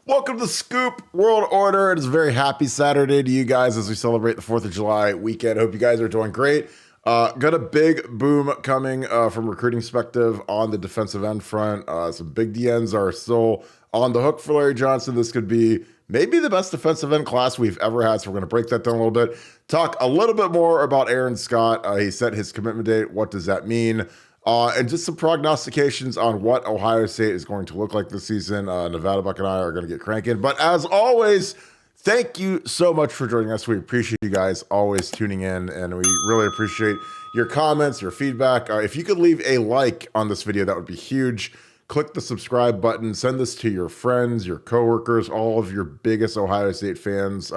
Welcome to the Scoop World Order. It is a very happy Saturday to you guys as we celebrate the 4th of July weekend. Hope you guys are doing great. Got a big boom coming from recruiting perspective on the defensive end front. Some big DNs are still on the hook for Larry Johnson. This could be maybe the best defensive end class we've ever had. So we're going to break that down a little bit. Talk a little bit more about Aaron Scott. He set his commitment date. What does that mean? And just some prognostications on what Ohio State is going to look like this season. Nevada Buck and I are going to get cranking. But as always, thank you so much for joining us. We appreciate you guys always tuning in, and we really appreciate your comments, your feedback. If you could leave a like on this video, that would be huge. Click the subscribe button. Send this to your friends, your coworkers, all of your biggest Ohio State fans.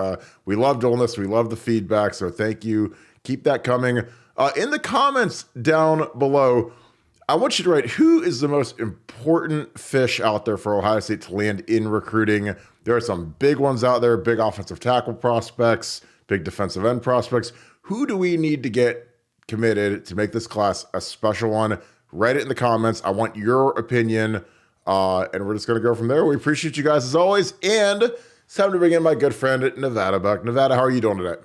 We love doing this. We love the feedback, so thank you. Keep that coming. In the comments down below, I want you to write who is the most important fish out there for Ohio State to land in recruiting. There are some big ones out there, big offensive tackle prospects, big defensive end prospects. Who do we need to get committed to make this class a special one? Write it in the comments. I want your opinion, and we're just going to go from there. We appreciate you guys as always, and it's time to bring in my good friend, Nevada Buck. Nevada, how are you doing today?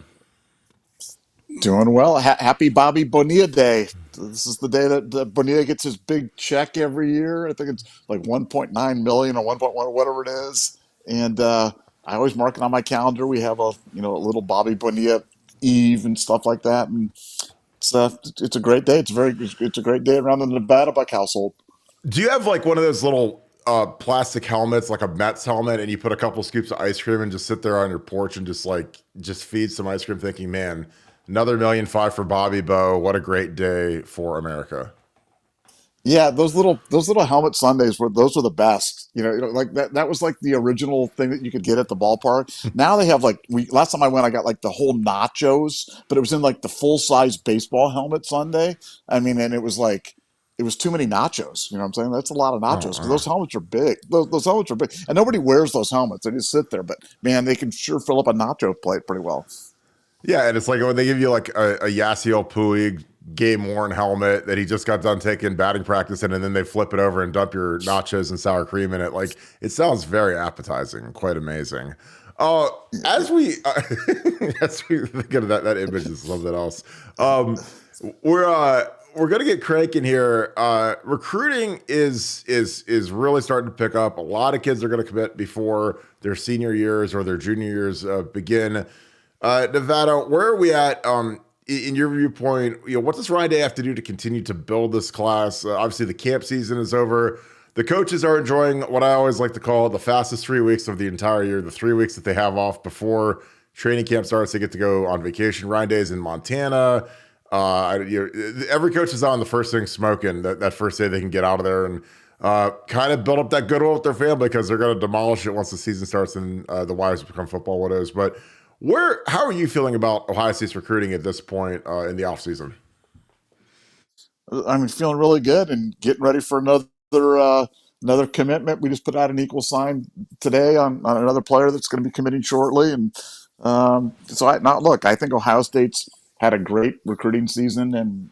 Doing well. Happy Bobby Bonilla Day. This is the day that Bonilla gets his big check every year. I think it's like 1.9 million or 1.1 or whatever it is. And I always mark it on my calendar. We have a little Bobby Bonilla Eve and stuff like that. And it's a great day. It's a great day around the Nevada Buck household. Do you have like one of those little plastic helmets, like a Mets helmet, and you put a couple scoops of ice cream and just sit there on your porch and just feed some ice cream, thinking, man, another $1.5 million for Bobby Bo. What a great day for America. Yeah, those little helmet Sundays were the best. Like that was like the original thing that you could get at the ballpark. Now they have last time I went, I got like the whole nachos, but it was in like the full size baseball helmet Sunday. I mean, and it was too many nachos. You know what I'm saying? That's a lot of nachos because those helmets are big. Those helmets are big, and nobody wears those helmets. They just sit there. But man, they can sure fill up a nacho plate pretty well. Yeah, and it's like when they give you like a Yasiel Puig game-worn helmet that he just got done taking batting practice in, and then they flip it over and dump your nachos and sour cream in it. Like, it sounds very appetizing, quite amazing. As we think of that image is something else. We're gonna get cranking here. Recruiting is really starting to pick up. A lot of kids are gonna commit before their senior years or their junior years begin. Nevada, where are we at in your viewpoint? What does Ryan Day have to do to continue to build this class? Obviously, the camp season is over. The coaches are enjoying what I always like to call the fastest 3 weeks of the entire year, the 3 weeks that they have off before training camp starts. They get to go on vacation. Ryan Day's in Montana. Every coach is on the first thing smoking that first day they can get out of there and kind of build up that goodwill with their family because they're going to demolish it once the season starts and the wives become football widows. But how are you feeling about Ohio State's recruiting at this point in the offseason? I'm feeling really good and getting ready for another commitment. We just put out an equal sign today on another player that's going to be committing shortly. And I think Ohio State's had a great recruiting season, and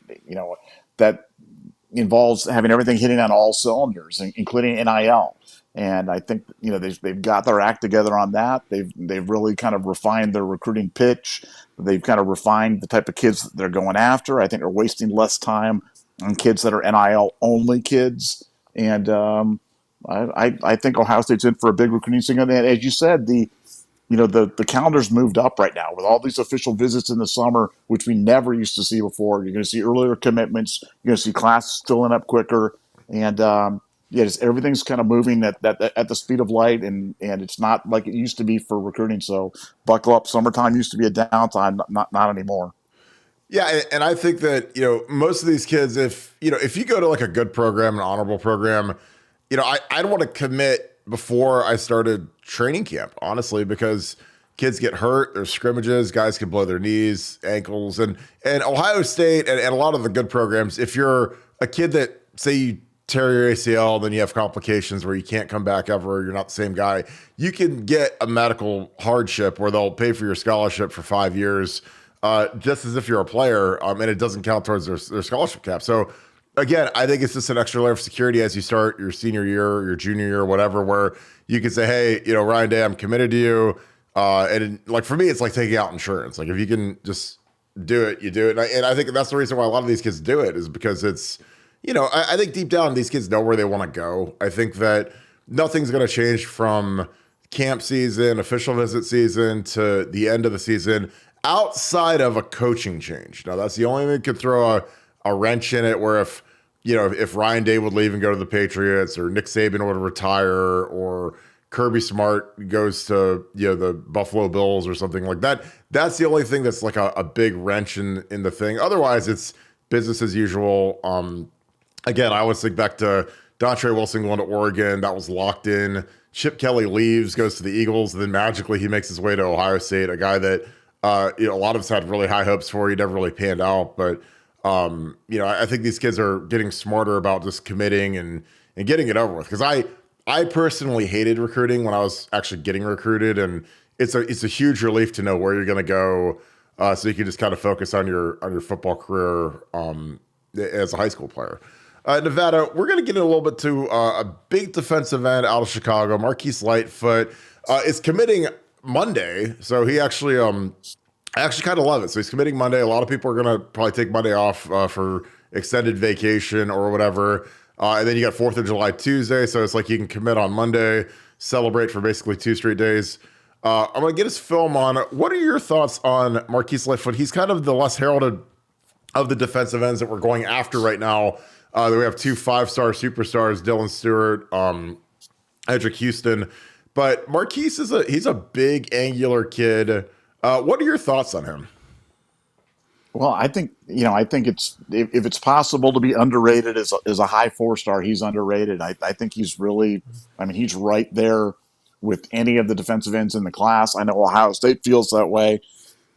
that involves having everything hitting on all cylinders, including NIL. And I think they've got their act together on that. They've really kind of refined their recruiting pitch. They've kind of refined the type of kids that they're going after. I think they're wasting less time on kids that are NIL only kids. And I think Ohio State's in for a big recruiting season. And as you said, the calendar's moved up right now with all these official visits in the summer, which we never used to see before. You're going to see earlier commitments. You're going to see classes filling up quicker, and just everything's kind of moving at the speed of light, and it's not like it used to be for recruiting. So buckle up. Summertime used to be a downtime, not anymore. Yeah, and I think that most of these kids, if you go to like a good program, an honorable program, I don't want to commit before I started training camp, honestly, because kids get hurt. There's scrimmages. Guys can blow their knees, ankles. And Ohio State and a lot of the good programs, if you're a kid that, say, you tear your ACL, then you have complications where you can't come back ever, you're not the same guy, you can get a medical hardship where they'll pay for your scholarship for 5 years, just as if you're a player, and it doesn't count towards their scholarship cap. So again, I think it's just an extra layer of security as you start your senior year, or your junior year, or whatever, where you can say, hey, Ryan Day, I'm committed to you. And like for me, it's like taking out insurance. Like if you can just do it, you do it. And I think that's the reason why a lot of these kids do it is because it's, I think deep down these kids know where they want to go. I think that nothing's going to change from camp season, official visit season to the end of the season outside of a coaching change. Now that's the only thing that could throw a wrench in it where if Ryan Day would leave and go to the Patriots or Nick Saban would retire or Kirby Smart goes to the Buffalo Bills or something like that. That's the only thing that's like a big wrench in the thing. Otherwise, it's business as usual. Again, I always think back to Dontre Wilson going to Oregon. That was locked in. Chip Kelly leaves, goes to the Eagles, and then magically he makes his way to Ohio State, a guy that a lot of us had really high hopes for. He never really panned out. But, I think these kids are getting smarter about just committing and getting it over with. Because I personally hated recruiting when I was actually getting recruited, and it's a huge relief to know where you're going to go, so you can just kind of focus on your football career as a high school player. Nevada, we're going to get in a little bit to a big defensive end out of Chicago. Marquis Lightfoot is committing Monday, so he actually I actually kind of love it. So he's committing Monday. A lot of people are going to probably take Monday off for extended vacation or whatever. And then you got 4th of July Tuesday. So it's like you can commit on Monday, celebrate for basically 2 straight days. I'm going to get his film on. What are your thoughts on Marquis Lightfoot? He's kind of the less heralded of the defensive ends that we're going after right now. We have 2 5-star superstars, Dylan Stewart, Edric Houston. But Marquis he's a big, angular kid. What are your thoughts on him? Well, I think it's if it's possible to be underrated as a high 4-star, he's underrated. I think he's really, he's right there with any of the defensive ends in the class. I know Ohio State feels that way,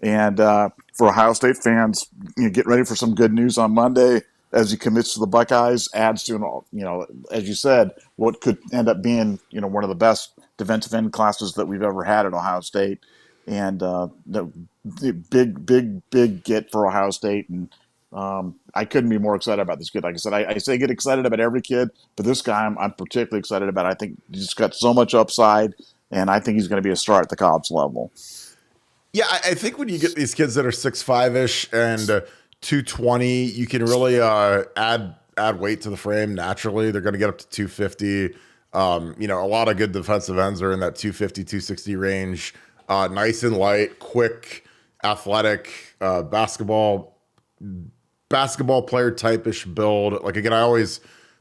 and for Ohio State fans, get ready for some good news on Monday as he commits to the Buckeyes. Adds to as you said, what could end up being one of the best defensive end classes that we've ever had at Ohio State. And the big get for Ohio State, and I couldn't be more excited about this kid. Like I said, I say get excited about every kid, but this guy I'm particularly excited about. I think he's got so much upside, and I think he's going to be a star at the college level. Yeah, I think when you get these kids that are 6'5" and 220, you can really add weight to the frame naturally. They're going to get up to 250. A lot of good defensive ends are in that 250, 260 range. Nice and light, quick, athletic, basketball player type-ish build. Like again, I always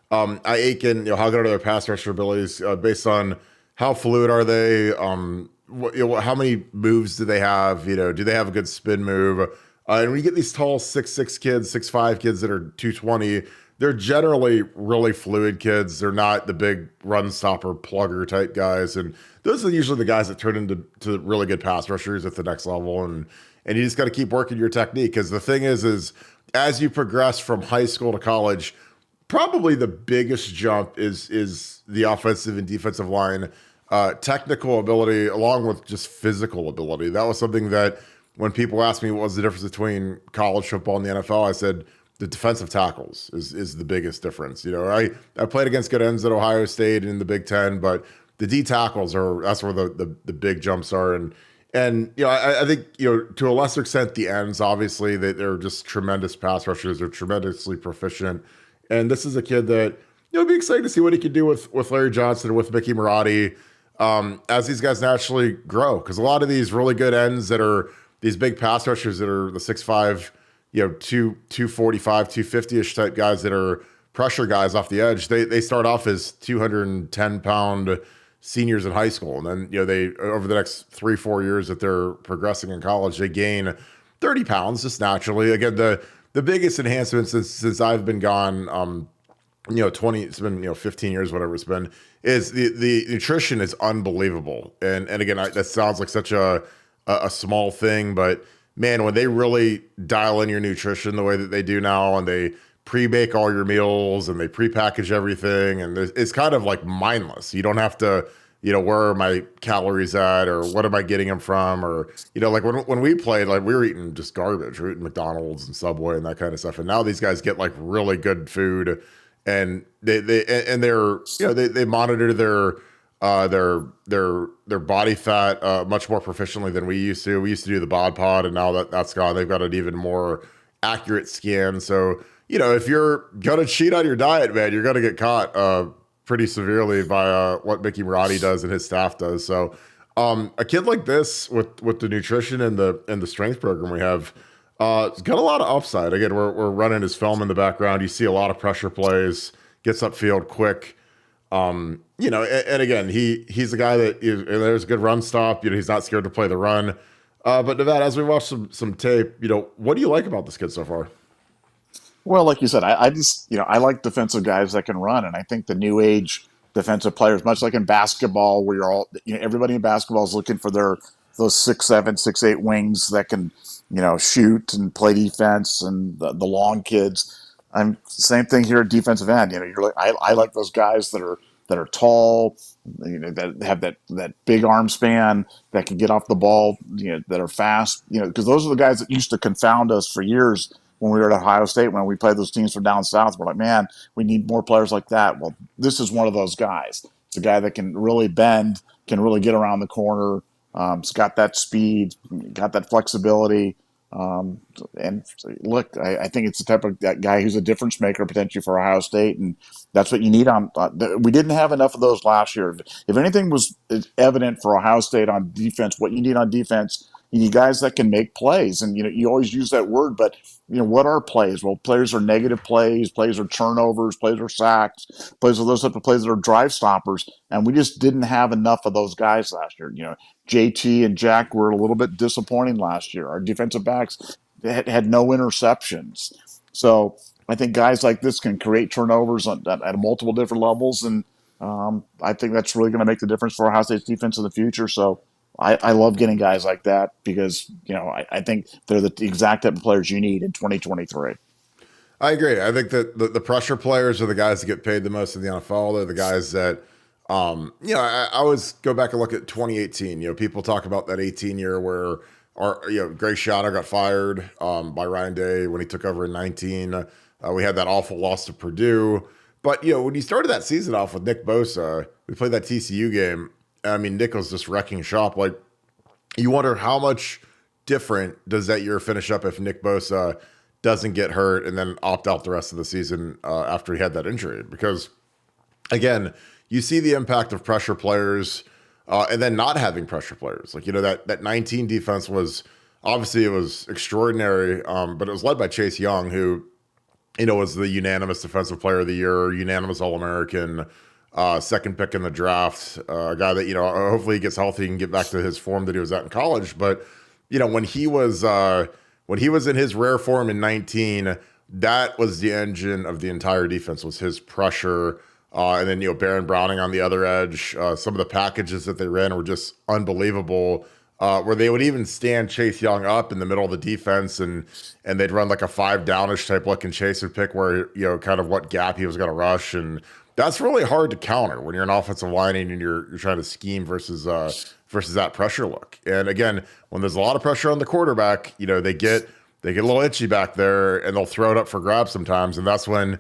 I ache in how good are their pass rusher abilities based on how fluid are they, how many moves do they have, do they have a good spin move? And when you get these tall 6'6" kids, 6'5" kids that are 220, they're generally really fluid kids. They're not the big run stopper plugger type guys. And those are usually the guys that turn into really good pass rushers at the next level. And you just got to keep working your technique. Because the thing is as you progress from high school to college, probably the biggest jump is the offensive and defensive line technical ability along with just physical ability. That was something that when people asked me what was the difference between college football and the NFL, I said, the defensive tackles is the biggest difference. I played against good ends at Ohio State and in the Big Ten, but the D tackles that's where the big jumps are. And I think to a lesser extent the ends, obviously they're just tremendous pass rushers. They're tremendously proficient. And this is a kid that it'd be exciting to see what he can do with Larry Johnson and with Mickey Marotti as these guys naturally grow. Because a lot of these really good ends that are these big pass rushers that are the 6'5", 245, 250-ish type guys that are pressure guys off the edge, they start off as 210-pound seniors in high school. And then, they over the next 3-4 years that they're progressing in college, they gain 30 pounds just naturally. Again, the biggest enhancement since I've been gone, 20, it's been, 15 years, whatever it's been, is the nutrition is unbelievable. And again, that sounds like such a small thing, but man, when they really dial in your nutrition the way that they do now, and they pre-bake all your meals and they pre-package everything, and it's kind of like mindless. You don't have to, where are my calories at, or what am I getting them from, or like when we played, like we were eating just garbage, we were eating McDonald's and Subway and that kind of stuff. And now these guys get like really good food, and they're they monitor their body fat much more proficiently than we used to. We used to do the bod pod, and now that's gone. They've got an even more accurate scan. So if you're gonna cheat on your diet, man, you're gonna get caught pretty severely by what Mickey Marotti does and his staff does. So a kid like this with the nutrition and the strength program we have, it's got a lot of upside. Again, we're running his film in the background. You see a lot of pressure plays, gets upfield quick. And again, he's a guy that there's a good run stop. He's not scared to play the run. But Nevada, as we watch some tape, what do you like about this kid so far? Well, like you said, I just, I like defensive guys that can run. And I think the new age defensive players, much like in basketball, where you're all, everybody in basketball is looking for those 6'7", 6'8" wings that can, shoot and play defense, and the long kids. I'm same thing here at defensive end. You're like, I like those guys that are tall, that have that big arm span, that can get off the ball, that are fast, because those are the guys that used to confound us for years when we were at Ohio State, when we played those teams from down south. We're like, man, we need more players like that. Well, this is one of those guys. It's a guy that can really bend, can really get around the corner. It's got that speed, got that flexibility. And look, I think it's the type of guy who's a difference maker potentially for Ohio State, and that's what you need on. We didn't have enough of those last year. If anything was evident for Ohio State on defense, what you need on defense, you need guys that can make plays. And you always use that word, but what are plays? Well, plays are negative plays, plays are turnovers, plays are sacks, plays are those type of plays that are drive stoppers, and we just didn't have enough of those guys last year. JT and Jack were a little bit disappointing last year. Our defensive backs had no interceptions. So I think guys like this can create turnovers at multiple different levels, and I think that's really going to make the difference for Ohio State's defense in the future. So I love getting guys like that, because I think they're the exact type of players you need in 2023. I agree. I think that the pressure players are the guys that get paid the most in the NFL. They're the guys that I always go back and look at 2018. People talk about that 18 year where Gray Shadow got fired by Ryan Day when he took over in 19. We had that awful loss to Purdue. But, when you started that season off with Nick Bosa, we played that TCU game. I mean, Nick was just wrecking shop. Like, you wonder how much different does that year finish up if Nick Bosa doesn't get hurt and then opt out the rest of the season after he had that injury. Because, again, you see the impact of pressure players and then not having pressure players. Like, that 19 defense was, obviously it was extraordinary, but it was led by Chase Young, who, was the unanimous defensive player of the year, unanimous All-American, second pick in the draft, a guy that, hopefully he gets healthy and get back to his form that he was at in college. But, when he was in his rare form in 19, that was the engine of the entire defense, was his pressure. And then, Baron Browning on the other edge. Some of the packages that they ran were just unbelievable, where they would even stand Chase Young up in the middle of the defense, and they'd run like a 5-downish type look, and Chase would pick where, kind of what gap he was going to rush. And that's really hard to counter when you're an offensive lineman and you're trying to scheme versus that pressure look. And again, when there's a lot of pressure on the quarterback, they get a little itchy back there, and they'll throw it up for grabs sometimes. And that's when,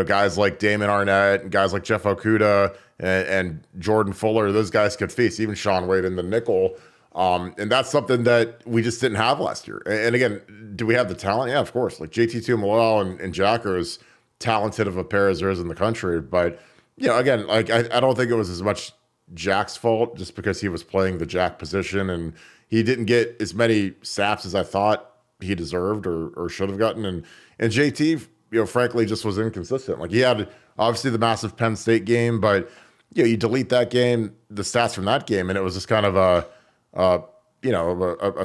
guys like Damon Arnett and guys like Jeff Okudah and Jordan Fuller, those guys could feast, even Sean Wade in the nickel. And that's something that we just didn't have last year. And again, do we have the talent? Yeah, of course. Like JT Tuimoloau and Jack are as talented of a pair as there is in the country. But, again, like I don't think it was as much Jack's fault, just because he was playing the Jack position and he didn't get as many snaps as I thought he deserved or should have gotten. And JT, frankly, just was inconsistent. Like, he had obviously the massive Penn State game, but you delete that game, the stats from that game, and it was just kind of a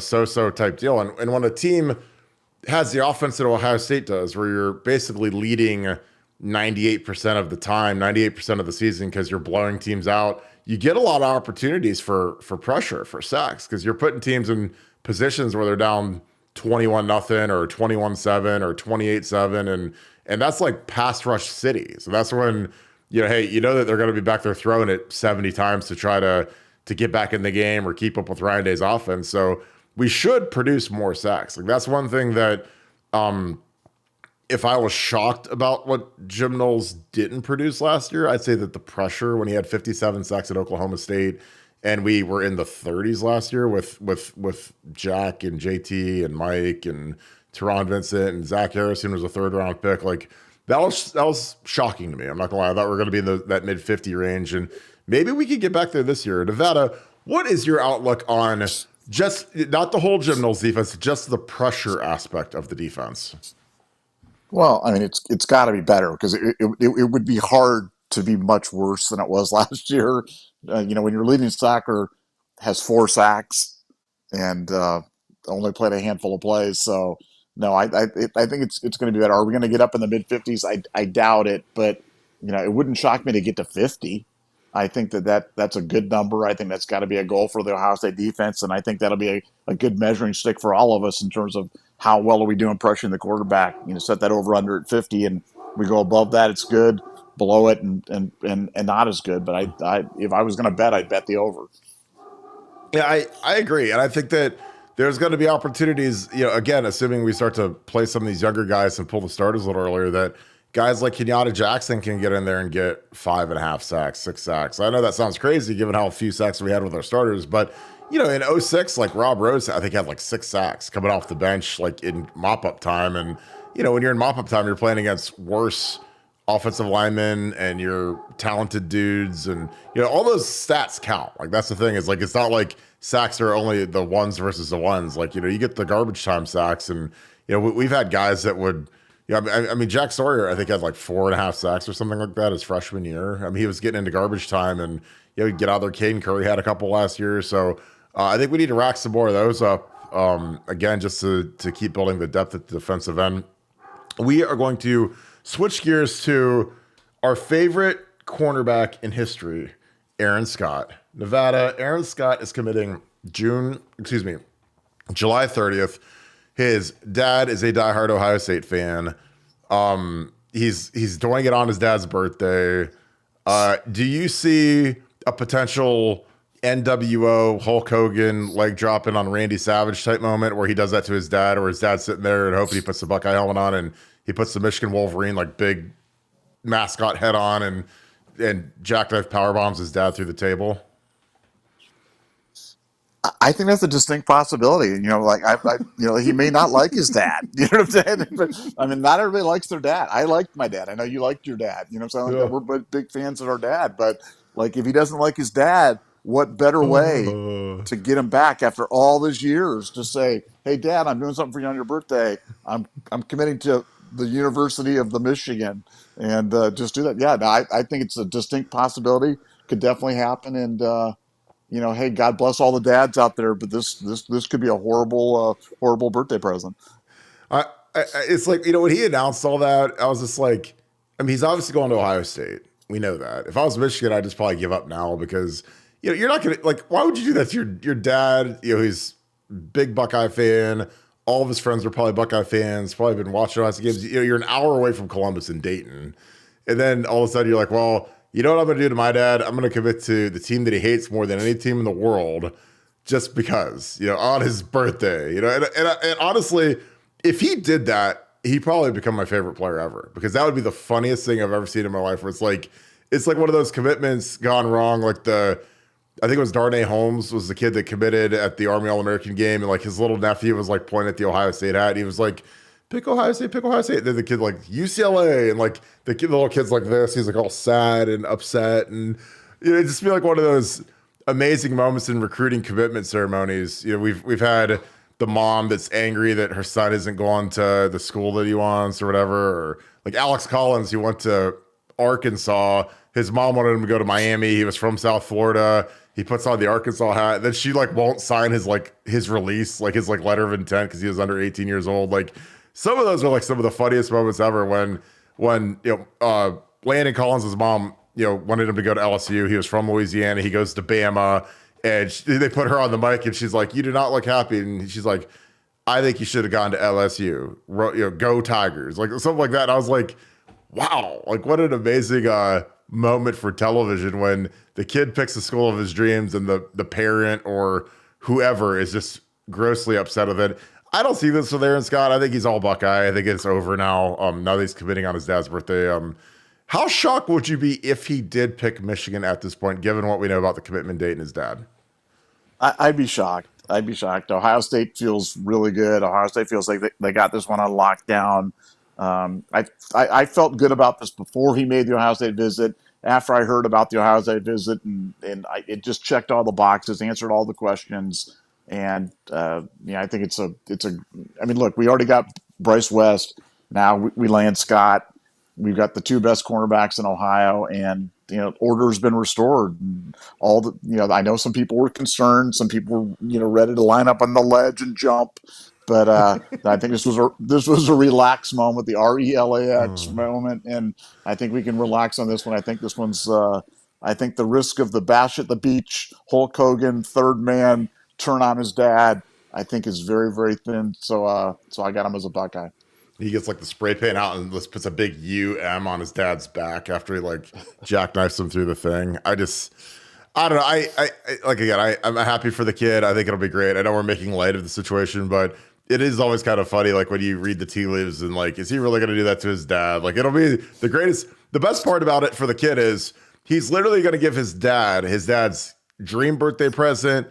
so-so type deal. And when a team has the offense that Ohio State does, where you're basically leading 98% of the time, 98% of the season, because you're blowing teams out, you get a lot of opportunities for pressure, for sacks, because you're putting teams in positions where they're down 21-0 or 21-7 or 28-7, and that's like pass rush city. So that's when hey, that they're going to be back there throwing it 70 times to try to get back in the game or keep up with Ryan Day's offense. So we should produce more sacks. Like that's one thing that if I was shocked about what Jim Knowles didn't produce last year, I'd say that the pressure when he had 57 sacks at Oklahoma State and we were in the 30s last year with Jack and JT and Mike and Teron Vincent and Zach Harrison was a third round pick. Like that was shocking to me. I'm not gonna lie. I thought we were gonna be in that mid 50 range, and maybe we could get back there this year. Nevada, what is your outlook on just not the whole Jim Knowles defense, just the pressure aspect of the defense? Well, I mean, it's got to be better because it would be hard to be much worse than it was last year. When your leading sacker has 4 sacks and only played a handful of plays, so no, I think it's going to be better. Are we going to get up in the mid 50s? I doubt it, but it wouldn't shock me to get to 50. I think that's a good number. I think that's got to be a goal for the Ohio State defense, and I think that'll be a good measuring stick for all of us in terms of how well are we doing pressuring the quarterback. Set that over under at 50, and we go above that, it's good. Below it, and not as good. But I if I was going to bet, I'd bet the over. Yeah, I agree, and I think that there's going to be opportunities. Again, assuming we start to play some of these younger guys and pull the starters a little earlier, that guys like Kenyatta Jackson can get in there and get 5.5 sacks, 6 sacks. I know that sounds crazy given how few sacks we had with our starters, but in 06, like Rob Rose, I think had like 6 sacks coming off the bench, like in mop-up time. And, when you're in mop-up time, you're playing against worse offensive linemen and you're talented dudes. And, all those stats count. Like, that's the thing is, like, it's not like sacks are only the ones versus the ones. Like, you get the garbage time sacks. And, we've had guys that would, I mean, Jack Sawyer, I think, had like 4.5 sacks or something like that his freshman year. I mean, he was getting into garbage time and, he'd get out there. Caden Curry had a couple last year. So I think we need to rack some more of those up, again, just to keep building the depth at the defensive end. We are going to switch gears to our favorite cornerback in history, Aaron Scott. Nevada, Aaron Scott is committing July 30th. His dad is a diehard Ohio State fan. He's doing it on his dad's birthday. Do you see a potential NWO Hulk Hogan leg dropping on Randy Savage type moment where he does that to his dad, or his dad's sitting there and hoping he puts the Buckeye helmet on and he puts the Michigan Wolverine like big mascot head on and jackknife power bombs his dad through the table? I think that's a distinct possibility. He may not like his dad. You know what I'm saying? But I mean, not everybody likes their dad. I liked my dad. I know you liked your dad. So Yeah. we're big fans of our dad. But like, if he doesn't like his dad, what better way to get him back after all these years to say, "Hey, Dad, I'm doing something for you on your birthday. I'm committing to the University of the Michigan," and just do that. Yeah, no, I think it's a distinct possibility. Could definitely happen. And hey, God bless all the dads out there, but this could be a horrible birthday present. It's like, when he announced all that, I was just like, I mean, he's obviously going to Ohio State. We know that. If I was Michigan, I'd just probably give up now because, you're not going to, like, why would you do that to your dad? He's big Buckeye fan. All of his friends are probably Buckeye fans, probably been watching Ohio State games. You're an hour away from Columbus and Dayton. And then all of a sudden you're like, well, you know what I'm going to do to my dad? I'm going to commit to the team that he hates more than any team in the world just because, on his birthday. And honestly, if he did that, he'd probably become my favorite player ever because that would be the funniest thing I've ever seen in my life where it's like one of those commitments gone wrong. Like I think it was Darnay Holmes was the kid that committed at the Army All-American game and like his little nephew was like pointing at the Ohio State hat. And he was like, pick Ohio State, pick Ohio State. Then the kid like UCLA and like the little kid's like this. He's like all sad and upset. And it'd just be like one of those amazing moments in recruiting commitment ceremonies. We've had the mom that's angry that her son isn't going to the school that he wants or whatever. Or like Alex Collins, who went to Arkansas. His mom wanted him to go to Miami. He was from South Florida. He puts on the Arkansas hat. Then she like won't sign his release, like his like letter of intent because he was under 18 years old. Like some of those are like some of the funniest moments ever when Landon Collins' mom, wanted him to go to LSU. He was from Louisiana. He goes to Bama and they put her on the mic and she's like, "You do not look happy." And she's like, "I think you should have gone to LSU. Go Tigers." Like something like that. And I was like, wow, like what an amazing moment for television when the kid picks the school of his dreams and the parent or whoever is just grossly upset with it. I don't see this with Aaron Scott. I think he's all Buckeye. I think it's over now. Now that he's committing on his dad's birthday. How shocked would you be if he did pick Michigan at this point, given what we know about the commitment date and his dad? I'd be shocked. I'd be shocked. Ohio State feels really good. Ohio State feels like they got this one on lockdown. I felt good about this before he made the Ohio State visit. After I heard about the Ohio State visit, it just checked all the boxes, answered all the questions, and I think it's a. I mean, look, we already got Bryce West. Now we land Scott. We've got the two best cornerbacks in Ohio, and order's been restored. And all the I know some people were concerned, some people were ready to line up on the ledge and jump, but I think this was a relaxed moment, the RELAX moment, and I think we can relax on this one. I think this one's I think the risk of the bash at the beach, Hulk Hogan, third man, turn on his dad, I think is very, very thin. So I got him as a Buckeye. He gets like the spray paint out and just puts a big UM on his dad's back after he like jackknifes him through the thing. I don't know. I like again. I'm happy for the kid. I think it'll be great. I know we're making light of the situation, but it is always kind of funny. Like when you read the tea leaves and like, is he really going to do that to his dad? Like it'll be the greatest. The best part about it for the kid is he's literally going to give his dad's dream birthday present.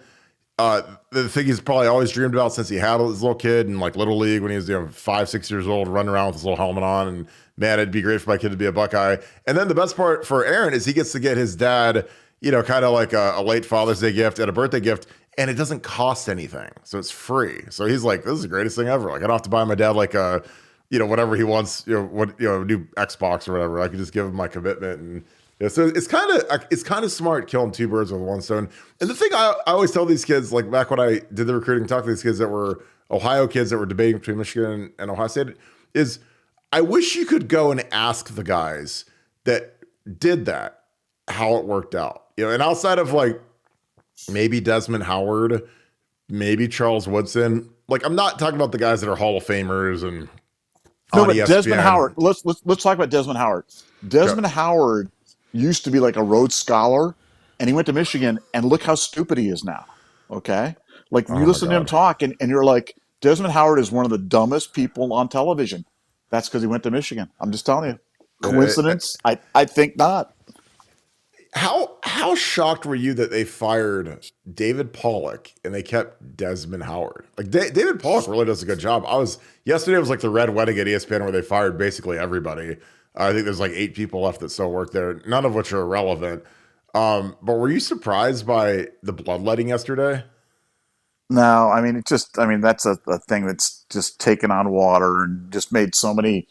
The thing he's probably always dreamed about since he had his little kid in like little league when he was 5-6 years old, running around with his little helmet on, and man, it'd be great for my kid to be a Buckeye. And then the best part for Aaron is he gets to get his dad, kind of like a late Father's Day gift and a birthday gift, and it doesn't cost anything, so it's free. So he's like, this is the greatest thing ever. Like I don't have to buy my dad like a whatever he wants, new Xbox or whatever. I can just give him my commitment. And so it's kind of smart killing two birds with one stone. And the thing I always tell these kids, like back when I did the recruiting, talk to these kids that were Ohio kids that were debating between Michigan and Ohio State, is I wish you could go and ask the guys that did that how it worked out. And outside of like maybe Desmond Howard, maybe Charles Woodson, like I'm not talking about the guys that are Hall of Famers and no, but ESPN. Desmond Howard. Let's talk about Desmond Howard. Desmond Howard used to be like a Rhodes Scholar, and he went to Michigan, and look how stupid he is now. Okay? Like, you listen to him talk, and you're like, Desmond Howard is one of the dumbest people on television. That's because he went to Michigan. I'm just telling you. Coincidence? I think not. How shocked were you that they fired David Pollock and they kept Desmond Howard? Like, David Pollock really does a good job. Yesterday was like the Red Wedding at ESPN where they fired basically everybody. I think there's like 8 people left that still work there, none of which are relevant. But were you surprised by the bloodletting yesterday? No, I mean, that's a thing that's just taken on water and just made so many,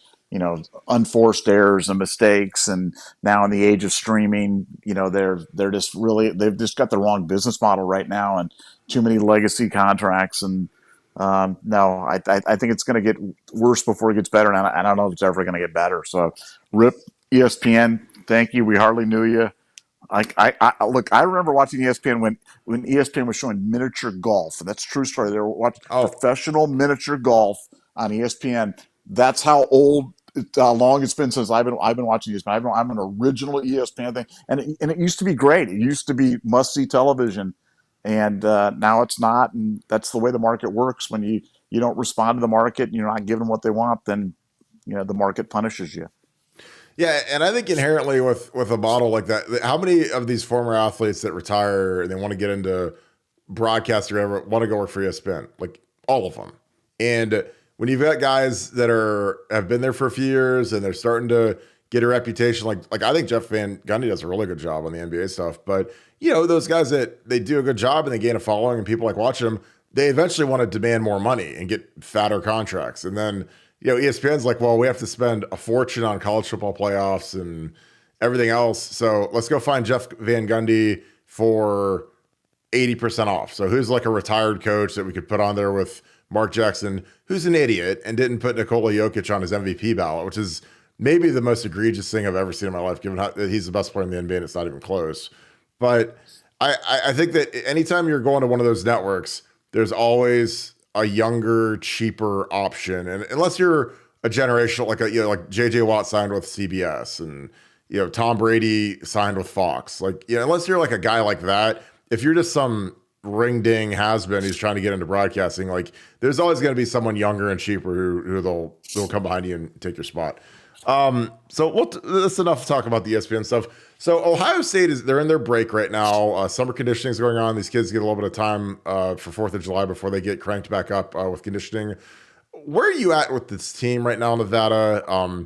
unforced errors and mistakes. And now in the age of streaming, they've just got the wrong business model right now and too many legacy contracts. And no, I think it's going to get worse before it gets better. And I don't know if it's ever going to get better. So rip ESPN. Thank you. We hardly knew you. Look, I remember watching ESPN when ESPN was showing miniature golf, and that's a true story. They were watching professional miniature golf on ESPN. That's how long it's been since I've been watching ESPN. I'm an original ESPN thing, and it used to be great. It used to be must see television, and now it's not. And that's the way the market works. When you don't respond to the market, and you're not giving them what they want, then the market punishes you. Yeah, and I think inherently with a model like that, how many of these former athletes that retire and they want to get into broadcast or whatever want to go work for ESPN? Like all of them. And when you've got guys that have been there for a few years and they're starting to get a reputation, like I think Jeff Van Gundy does a really good job on the NBA stuff. But those guys that they do a good job and they gain a following and people like watching them, they eventually want to demand more money and get fatter contracts. And then ESPN's like, well, we have to spend a fortune on college football playoffs and everything else. So let's go find Jeff Van Gundy for 80% off. So who's like a retired coach that we could put on there with Mark Jackson, who's an idiot and didn't put Nikola Jokic on his MVP ballot, which is maybe the most egregious thing I've ever seen in my life, given how he's the best player in the NBA and it's not even close. But I think that anytime you're going to one of those networks, there's always a younger, cheaper option. And unless you're a generational, like JJ Watt signed with CBS and Tom Brady signed with Fox. Like, unless you're like a guy like that, if you're just some ring ding has been who's trying to get into broadcasting, like there's always going to be someone younger and cheaper who they'll come behind you and take your spot. So that's enough to talk about the ESPN stuff. So Ohio State they're in their break right now. Summer conditioning is going on. These kids get a little bit of time for 4th of July before they get cranked back up with conditioning. Where are you at with this team right now, Nevada?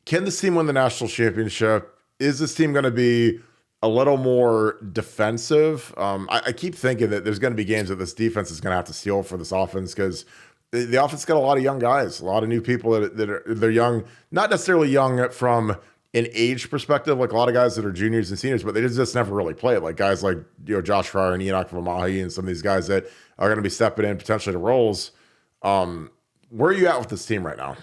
Can this team win the national championship? Is this team going to be a little more defensive? I keep thinking that there's going to be games that this defense is going to have to steal for this offense because the offense got a lot of young guys, a lot of new people they're young, not necessarily young from an age perspective, like a lot of guys that are juniors and seniors, but they just never really played. Like guys like Josh Fryer and Enoch Vamahi and some of these guys that are going to be stepping in potentially to roles. Where are you at with this team right now?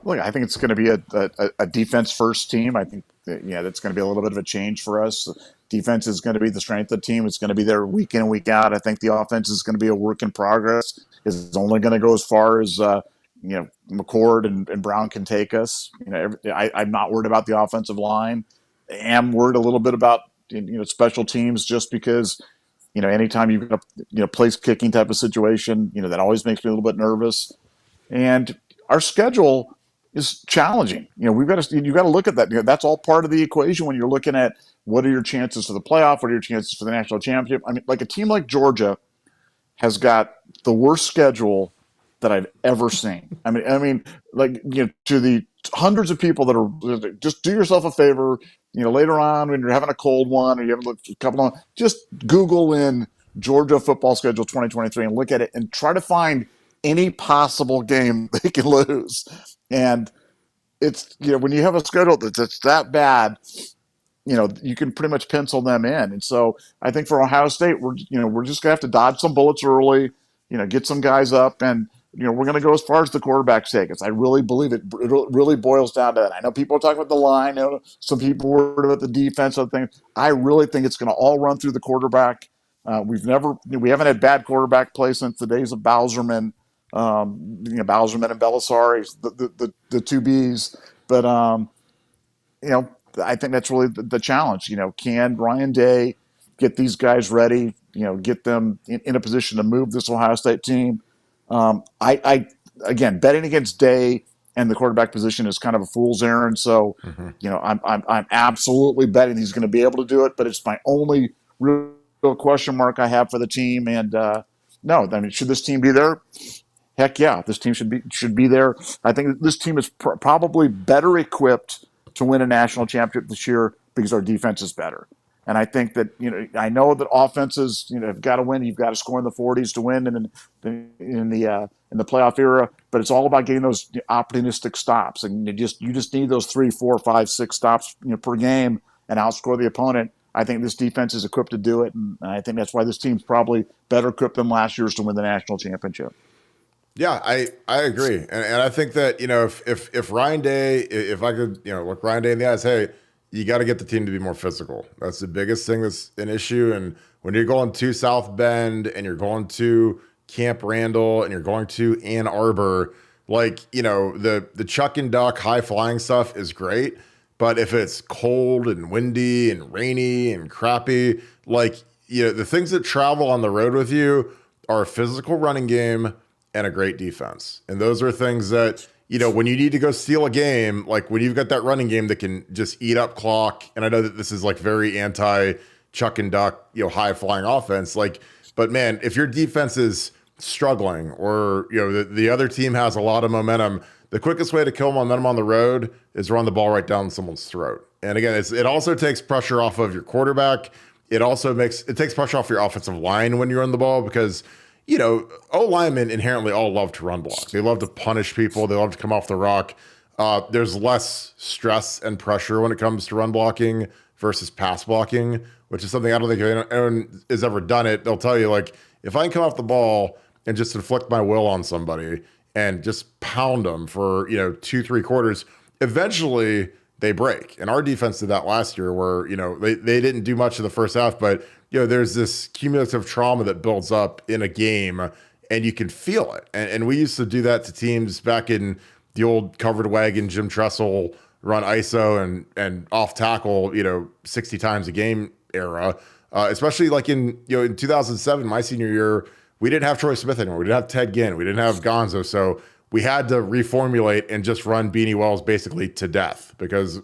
Look, I think it's going to be a defense first team. I think that's going to be a little bit of a change for us. Defense is going to be the strength of the team. It's going to be there week in, week out. I think the offense is going to be a work in progress. It's only going to go as far as McCord and Brown can take us. I'm not worried about the offensive line. I am worried a little bit about special teams just because anytime you've got a place kicking type of situation, that always makes me a little bit nervous. And our schedule is challenging. You've got to look at that. That's all part of the equation when you're looking at what are your chances for the playoff, what are your chances for the national championship. I mean, like a team like Georgia has got the worst schedule that I've ever seen. I mean, to the hundreds of people that are just do yourself a favor. Later on when you're having a cold one or you have a couple of, just Google in Georgia football schedule 2023 and look at it and try to find any possible game they can lose. And it's, when you have a schedule that's that bad, you can pretty much pencil them in. And so I think for Ohio State, we're just gonna have to dodge some bullets early, get some guys up, and we're going to go as far as the quarterback's take us. I really believe it really boils down to that. I know people are talking about the line. Some people worried about the defense, other things. I really think it's going to all run through the quarterback. We haven't had bad quarterback play since the days of Bowserman, Bowserman and Belisari, the two Bs. But I think that's really the challenge. Can Ryan Day get these guys ready? Get them in a position to move this Ohio State team. I again, betting against Day and the quarterback position is kind of a fool's errand. So, I'm absolutely betting he's going to be able to do it, but it's my only real question mark I have for the team. And no, I mean, should this team be there? Heck yeah, this team should be there. I think this team is probably better equipped to win a national championship this year because our defense is better. And I think that, I know that offenses, have got to win. You've got to score in the 40s to win in the playoff era. But it's all about getting those opportunistic stops. And you just need those 3, 4, 5, 6 stops per game and outscore the opponent. I think this defense is equipped to do it. And I think that's why this team's probably better equipped than last year's to win the national championship. Yeah, I agree. And I think that, if Ryan Day, if I could, look Ryan Day in the eyes, hey, you got to get the team to be more physical. That's the biggest thing that's an issue. And when you're going to South Bend and you're going to Camp Randall and you're going to Ann Arbor, the chuck and duck high flying stuff is great. But if it's cold and windy and rainy and crappy, the things that travel on the road with you are a physical running game and a great defense. And those are things that, when you need to go steal a game, like when you've got that running game that can just eat up clock. And I know that this is very anti chuck and duck, high flying offense. But man, if your defense is struggling or, the other team has a lot of momentum, the quickest way to kill momentum on the road is run the ball right down someone's throat. And again, it also takes pressure off of your quarterback. It takes pressure off your offensive line when you run the ball because, O-linemen inherently all love to run block. They love to punish people. They love to come off the rock. There's less stress and pressure when it comes to run blocking versus pass blocking, which is something I don't think anyone has ever done it. They'll tell you, if I can come off the ball and just inflict my will on somebody and just pound them for, 2-3 quarters, eventually they break. And our defense did that last year where, they didn't do much in the first half, but there's this cumulative trauma that builds up in a game and you can feel it. And we used to do that to teams back in the old covered wagon, Jim Tressel run ISO and off tackle, 60 times a game era. Especially like in 2007, my senior year, we didn't have Troy Smith anymore. We didn't have Ted Ginn. We didn't have Gonzo. So we had to reformulate and just run Beanie Wells basically to death because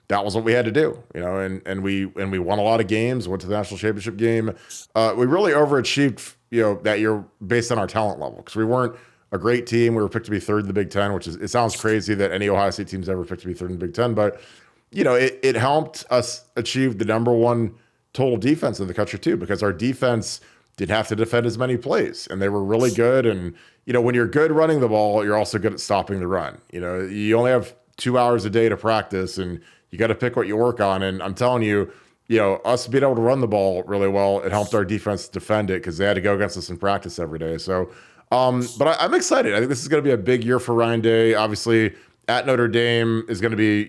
that was what we had to do, and we won a lot of games, went to the national championship game. We really overachieved, that year based on our talent level because we weren't a great team. We were picked to be third in the Big Ten, it sounds crazy that any Ohio State team's ever picked to be third in the Big Ten, but it helped us achieve the number one total defense in the country too, because our defense didn't have to defend as many plays and they were really good. And, when you're good running the ball, you're also good at stopping the run. You only have 2 hours a day to practice and you got to pick what you work on. And I'm telling you, us being able to run the ball really well, it helped our defense defend it because they had to go against us in practice every day. So, but I'm excited. I think this is going to be a big year for Ryan Day. Obviously, at Notre Dame is going to be,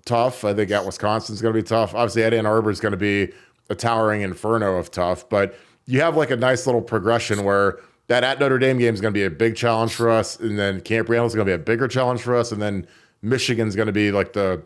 tough. I think at Wisconsin is going to be tough. Obviously, at Ann Arbor is going to be a towering inferno of tough. But you have like a nice little progression where that at Notre Dame game is going to be a big challenge for us, and then Camp Randall is going to be a bigger challenge for us, and then Michigan's going to be like the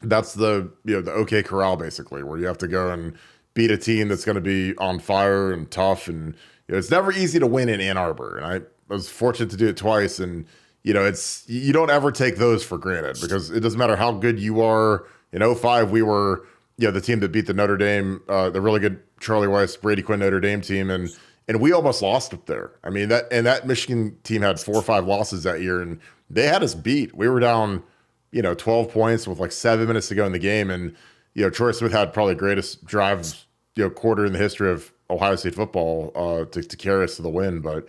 OK Corral basically, where you have to go and beat a team that's going to be on fire and tough, and it's never easy to win in Ann Arbor, and I was fortunate to do it twice, and it's you don't ever take those for granted because it doesn't matter how good you are. In '05, we were the team that beat the Notre Dame, the really good Charlie Weiss, Brady Quinn Notre Dame team, and we almost lost up there. I mean, that Michigan team had 4 or 5 losses that year, and they had us beat. We were down, 12 points with like 7 minutes to go in the game, and Troy Smith had probably the greatest drive, quarter in the history of Ohio State football to carry us to the win. But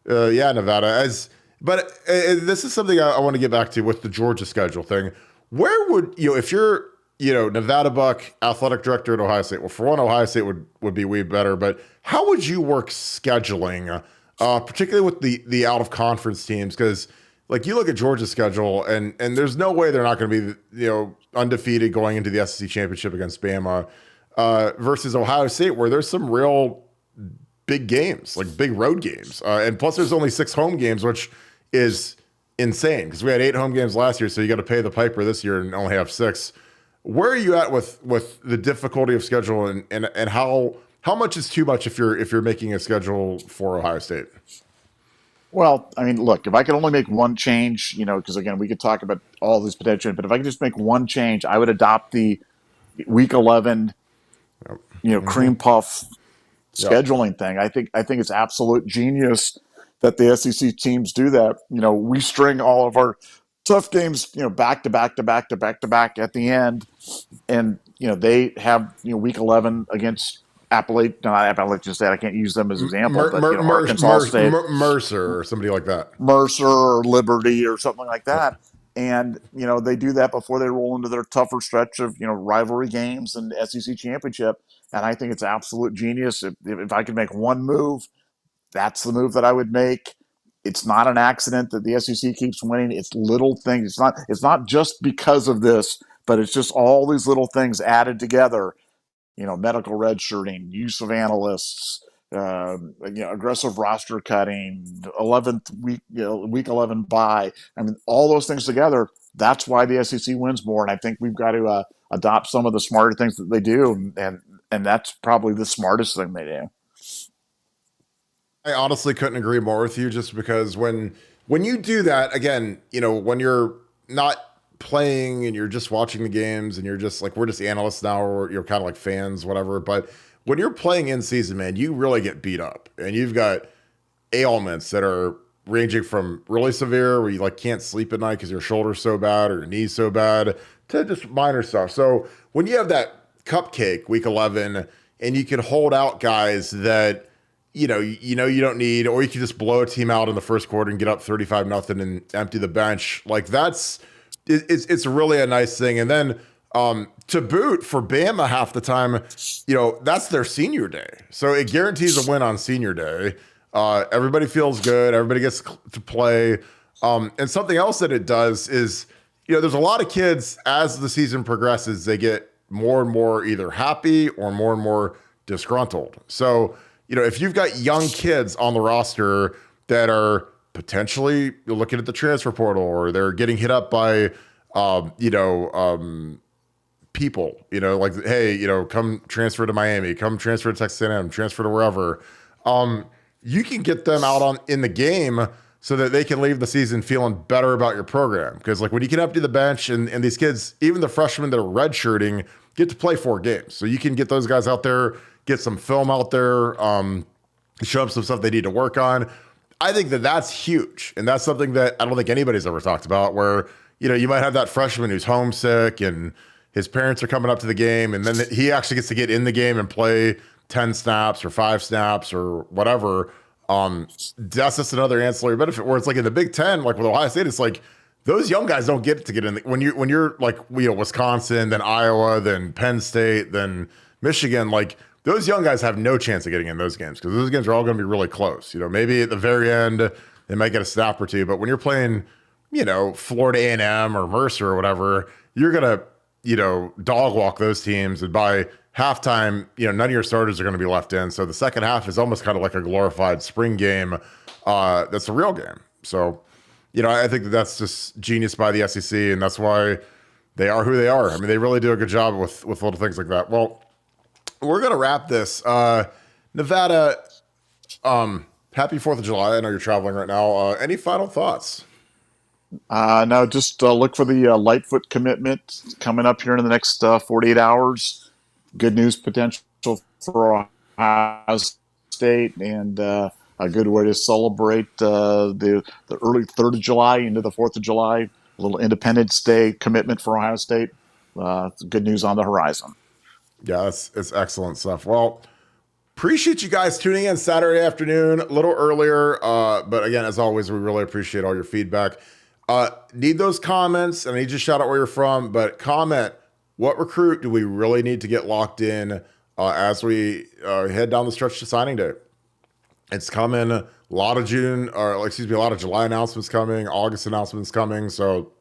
Nevada. This is something I want to get back to with the Georgia schedule thing. Where would if you're Nevada Buck, athletic director at Ohio State. Well, for one, Ohio State would be way better, but how would you work scheduling, particularly with the out of conference teams? Because like you look at Georgia's schedule, and there's no way they're not going to be undefeated going into the SEC championship against Bama, versus Ohio State, where there's some real big games, like big road games, and plus there's only 6 home games, which is insane because we had 8 home games last year, so you got to pay the piper this year and only have 6. Where are you at with the difficulty of schedule and how much is too much if you're making a schedule for Ohio State? Well, I mean, look, if I could only make one change, because again, we could talk about all these potential, but if I could just make one change, I would adopt the week 11, cream puff scheduling thing. I think it's absolute genius that the SEC teams do that. We string all of our tough games, back to back to back to back to back at the end, and they have week 11 against Appalachian State. I can't use them as an example, but Arkansas State, Mercer, or somebody like that, Mercer or Liberty or something like that, and they do that before they roll into their tougher stretch of rivalry games and SEC championship. And I think it's absolute genius. If I could make one move, that's the move that I would make. It's not an accident that the SEC keeps winning. It's little things. It's not just because of this, but it's just all these little things added together. Medical redshirting, use of analysts, aggressive roster cutting, 11th week, week 11 bye. I mean, all those things together. That's why the SEC wins more. And I think we've got to adopt some of the smarter things that they do, and that's probably the smartest thing they do. I honestly couldn't agree more with you, just because when you do that, again, when you're not playing and you're just watching the games and you're just like, we're just analysts now, or you're kind of like fans, whatever. But when you're playing in season, man, you really get beat up, and you've got ailments that are ranging from really severe, where you like can't sleep at night because your shoulder's so bad or your knee's so bad, to just minor stuff. So when you have that cupcake week 11 and you can hold out guys that you don't need, or you can just blow a team out in the first quarter and get up 35-0 and empty the bench. Like it's really a nice thing. And then to boot, for Bama half the time, that's their senior day. So it guarantees a win on senior day. Everybody feels good. Everybody gets to play. And something else that it does is, there's a lot of kids, as the season progresses, they get more and more either happy or more disgruntled. So, if you've got young kids on the roster that are potentially looking at the transfer portal, or they're getting hit up by you know, people, you know, like, hey, you know, come transfer to Miami, come transfer to Texas A&M, transfer to wherever. Um, you can get them out on in the game so that they can leave the season feeling better about your program. Because like when you can empty the bench and these kids, even the freshmen that are redshirting, get to play 4 games. So you can get those guys out there, get some film out there, show up some stuff they need to work on. I think that that's huge. And that's something that I don't think anybody's ever talked about where, you know, you might have that freshman who's homesick and his parents are coming up to the game and then he actually gets to get in the game and play 10 snaps or 5 snaps or whatever. That's just another ancillary benefit where it's like in the Big Ten, like with Ohio State, it's like those young guys don't get to get in when you're like, you know, Wisconsin, then Iowa, then Penn State, then Michigan, like those young guys have no chance of getting in those games because those games are all going to be really close. You know, maybe at the very end they might get a snap or two, but when you're playing, you know, Florida A&M or Mercer or whatever, you're gonna, you know, dog walk those teams, and by halftime, you know, none of your starters are going to be left in. So the second half is almost kind of like a glorified spring game. That's a real game. So, you know, I think that that's just genius by the SEC, and that's why they are who they are. I mean, they really do a good job with little things like that. Well, we're going to wrap this. Nevada, happy 4th of July. I know you're traveling right now. Any final thoughts? No, just look for the Lightfoot commitment coming up here in the next 48 hours. Good news potential for Ohio State, and a good way to celebrate the early 3rd of July into the 4th of July. A little Independence Day commitment for Ohio State. Good news on the horizon. Yeah, it's excellent stuff. Well, appreciate you guys tuning in Saturday afternoon, a little earlier. But again, as always, we really appreciate all your feedback. Need those comments, and I need you to shout out where you're from, but comment, what recruit do we really need to get locked in as we head down the stretch to signing day? It's coming. A lot of a lot of July announcements coming, August announcements coming. So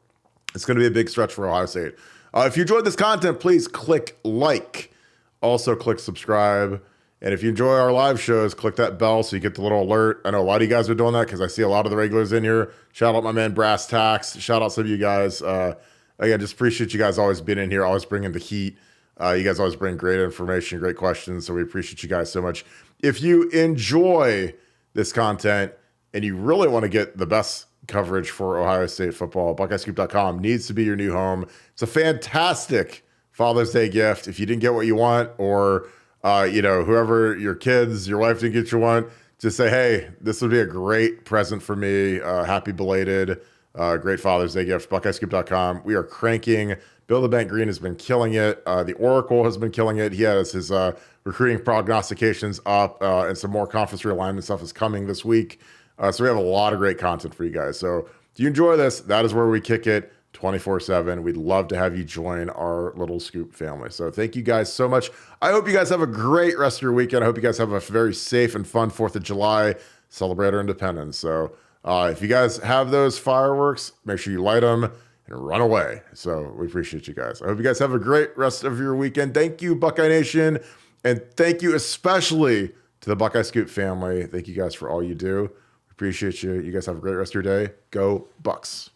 it's going to be a big stretch for Ohio State. If you enjoyed this content, please click like. Also click subscribe. And if you enjoy our live shows, click that bell so you get the little alert. I know a lot of you guys are doing that because I see a lot of the regulars in here. Shout out my man Brass Tax. Shout out some of you guys. Again, just appreciate you guys always being in here, always bringing the heat. You guys always bring great information, great questions. So we appreciate you guys so much. If you enjoy this content and you really want to get the best coverage for Ohio State football, BuckeyeScoop.com needs to be your new home. It's a fantastic Father's Day gift. If you didn't get what you want, or you know, whoever your kids, your wife didn't get you one, just say, hey, this would be a great present for me. Happy belated, great Father's Day gift. BuckeyeScoop.com. We are cranking. Bill the Bank Green has been killing it. The Oracle has been killing it. He has his recruiting prognostications up, and some more conference realignment stuff is coming this week. So we have a lot of great content for you guys. So if you enjoy this, that is where we kick it 24/7. We'd love to have you join our little Scoop family. So thank you guys so much. I hope you guys have a great rest of your weekend. I hope you guys have a very safe and fun 4th of July. Celebrate our independence. So if you guys have those fireworks, make sure you light them and run away. So we appreciate you guys. I hope you guys have a great rest of your weekend. Thank you, Buckeye Nation. And thank you especially to the Buckeye Scoop family. Thank you guys for all you do. Appreciate you. You guys have a great rest of your day. Go Bucks.